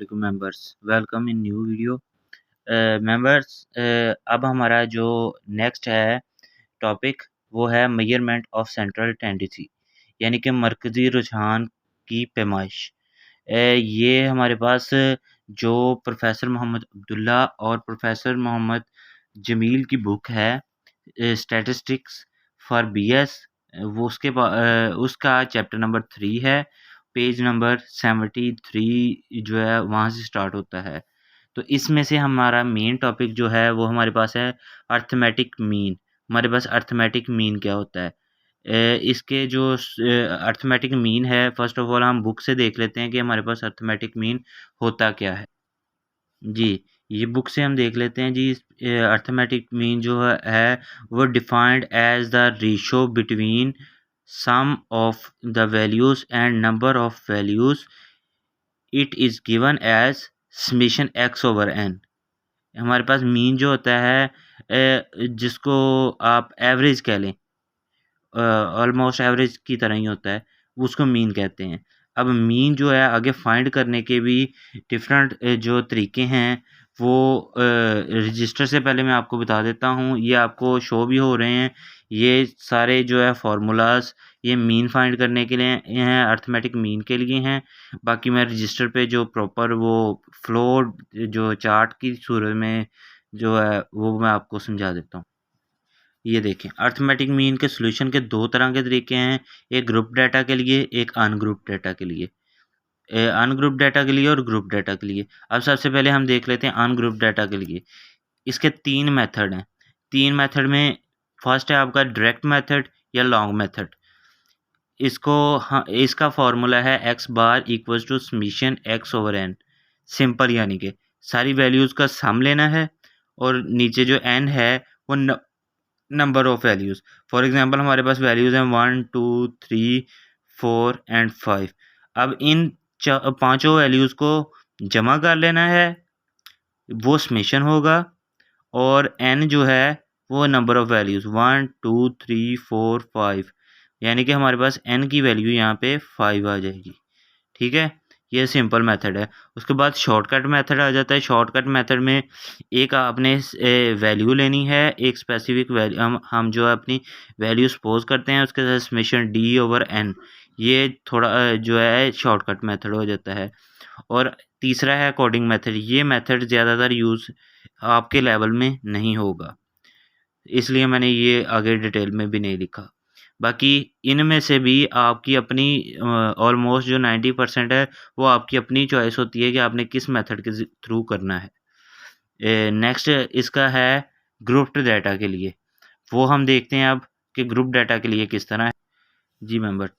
अस्सलामुअलैकुम members, welcome in new video. Members, अब हमारा जो नेक्स्ट है टॉपिक वो है मेजरमेंट ऑफ सेंट्रल टेंडेंसी, यानी कि मरकज़ी रुझान की पैमाइश। ये हमारे पास जो प्रोफेसर मोहम्मद अब्दुल्ला और प्रोफेसर मोहम्मद जमील की बुक है स्टैटिस्टिक्स फॉर बीएस, वो उसका चैप्टर नंबर 3 है, पेज नंबर 73 जो है वहाँ से स्टार्ट होता है। तो इसमें से हमारा मेन टॉपिक जो है वो हमारे पास है अर्थमेटिक मीन। हमारे पास अर्थमेटिक मीन क्या होता है? इसके जो अर्थमेटिक मीन है, फर्स्ट ऑफ ऑल हम बुक से देख लेते हैं कि हमारे पास अर्थमेटिक मीन होता क्या है। जी, ये बुक से हम देख लेते हैं जी। अर्थमेटिक मीन जो है वो defined as the ratio between sum of the values and number of values. It is given as summation x over n. हमारे पास मीन जो होता है जिसको आप एवरेज कह लें, ऑलमोस्ट एवरेज की तरह ही होता है, उसको मीन कहते हैं। अब मीन जो है आगे फाइंड करने के भी डिफरेंट जो तरीके हैं वो रजिस्टर से पहले मैं आपको बता देता हूँ, ये आपको शो भी हो रहे हैं। ये सारे जो है फार्मूलाज ये मीन फाइंड करने के लिए हैं, अर्थमेटिक मीन के लिए हैं। बाकी मैं रजिस्टर पे जो प्रॉपर वो फ्लो जो चार्ट की सूरत में जो है वो मैं आपको समझा देता हूँ। ये देखें, अर्थमेटिक मीन के सॉल्यूशन के दो तरह के तरीके हैं, एक ग्रुप डाटा के लिए, एक अनग्रुप डाटा के लिए। अनग्रुप डाटा के लिए और ग्रुप डाटा के लिए। अब सबसे पहले हम देख लेते हैं अनग्रुप डाटा के लिए। इसके 3 मेथड हैं। 3 मेथड में फर्स्ट है आपका डायरेक्ट मेथड या लॉन्ग मेथड। इसका फार्मूला है x bar equals to summation x over n. Simple, यानी कि सारी वैल्यूज़ का सम लेना है और नीचे जो एन है वो number of values. For example हमारे पास वैल्यूज़ हैं 1 2 3 4 एंड 5। अब इन पांचों वैल्यूज़ को जमा कर लेना है, वो समेशन होगा। और एन जो है वो नंबर ऑफ वैल्यूज़ 1 2 3 4 5, यानी कि हमारे पास एन की वैल्यू यहाँ पे 5 आ जाएगी। ठीक है, ये सिंपल मेथड है। उसके बाद शॉर्टकट मेथड आ जाता है। शॉर्टकट मेथड में एक आपने वैल्यू लेनी है, एक स्पेसिफिक वैल्यू हम जो है अपनी वैल्यू सपोज करते हैं, उसके साथ समेशन डी ओवर एन। ये थोड़ा जो है शॉर्टकट मेथड हो जाता है। और तीसरा है कोडिंग मेथड। ये मेथड ज़्यादातर यूज़ आपके लेवल में नहीं होगा, इसलिए मैंने ये आगे डिटेल में भी नहीं लिखा। बाकी इनमें से भी आपकी अपनी ऑलमोस्ट जो 90% है वो आपकी अपनी चॉइस होती है कि आपने किस मेथड के थ्रू करना है। नेक्स्ट इसका है ग्रुप्ड डाटा के लिए। वो हम देखते हैं अब कि ग्रुप डाटा के लिए किस तरह है। जी मेंबर,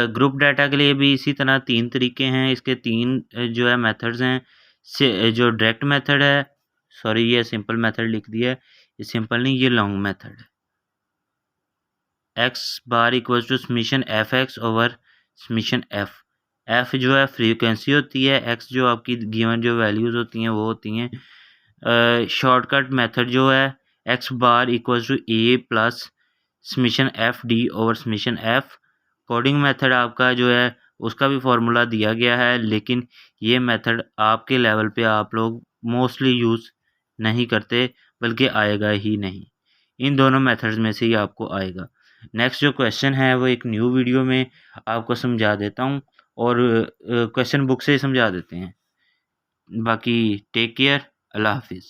ग्रुप डाटा के लिए भी इसी तरह 3 तरीके हैं। इसके 3 जो है मेथड्स हैं। जो डायरेक्ट मेथड है, सॉरी ये सिंपल मेथड लिख दिया है, ये सिंपल नहीं, ये लॉन्ग मेथड है। X bar equals to summation f x over summation f. F जो है फ्रीक्वेंसी होती है, एक्स जो आपकी गिवन जो वैल्यूज़ होती हैं वो होती हैं। शॉर्टकट मेथड जो है x bar equals to a plus summation f d over summation f. Coding method आपका जो है उसका भी फार्मूला दिया गया है, लेकिन ये मेथड आपके लेवल पे आप लोग मोस्टली यूज़ नहीं करते, बल्कि आएगा ही नहीं। इन दोनों मेथड्स में से ही आपको आएगा। नेक्स्ट जो क्वेश्चन है वो एक न्यू वीडियो में आपको समझा देता हूँ, और क्वेश्चन बुक से ही समझा देते हैं। बाकी टेक केयर, अल्लाह हाफिज़।